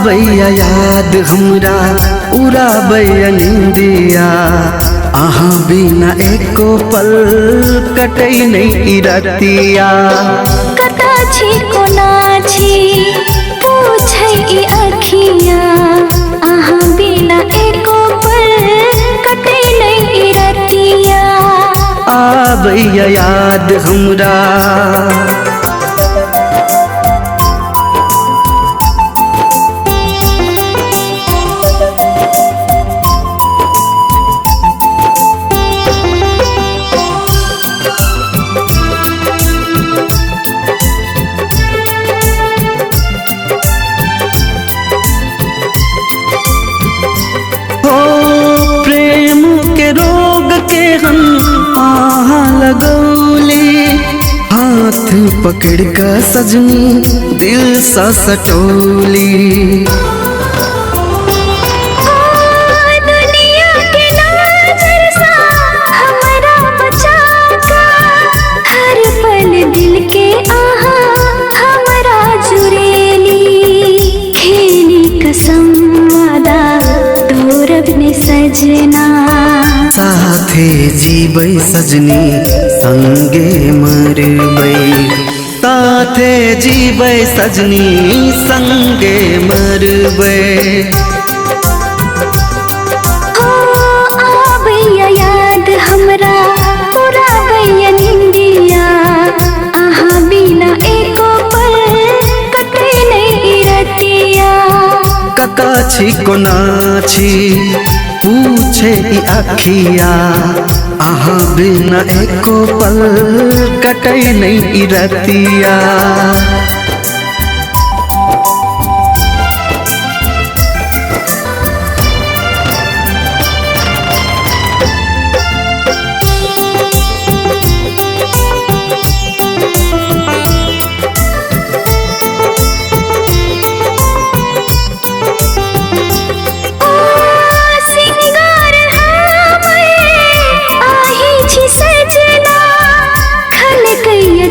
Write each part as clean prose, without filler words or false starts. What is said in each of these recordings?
आबैया याद हमरा उड़ाबैया निंदिया, अहाँ बिना एको पल कटै नहीं रतिया। कता छी कोना छी पूछै ई अखिया, अहाँ बिना एको पल कटै नहीं रतिया। आबैया याद हमरा लगौली, हाथ पकड़ का सजनी दिल सा सटोली। दुनिया के नजर सा हमरा बचा का, हर पल दिल के आहा हमरा जुरेली। खेली कसम वादा तोरब ने सजना, साथे जीबै सजनी संगे मरबै। साथे जीबै सजनी संगे मरबै। हो आबैया याद हमरा उड़ाबैया निंदिया, अहाँ बिना एको पल कटै नहीं रतिया। कता छी कोना छी पूछे ई अखिया, अहाँ बिना एको पल कटै नहीं रतिया।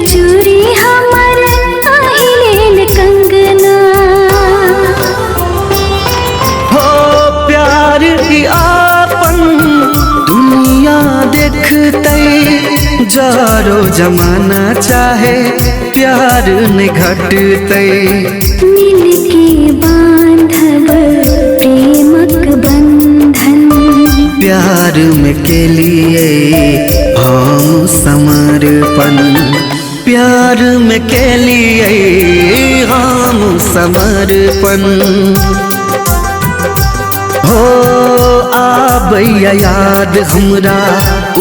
चूरी हमर आहिलेल कंगना, हो प्यार की आपन दुनिया देखते, जारो जमाना चाहे प्यार नहीं घटते। मिल के बांधब प्रेमक बंधन, प्यार में के लिए हम समर्पण। प्यार में के लिए हम समर्पण। हो आबैया याद हमरा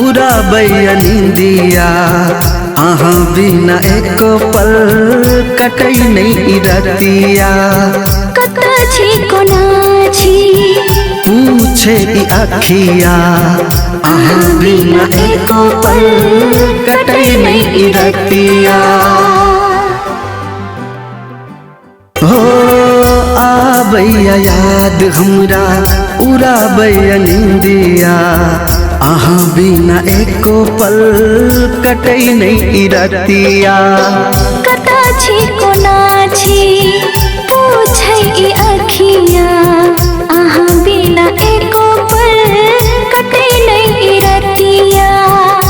उड़ाबैया निंदिया, अहाँ बिना एको पल कटै नहीं रतिया। कता छी कोना छी पूछे ई अखिया, अहाँ बिना एको पल कटै नहीं रतिया। हो आबैया याद हमरा उड़ाबैया निंदिया, अहाँ बिना एको पल कटै नहीं रतिया। कता छी कोना छी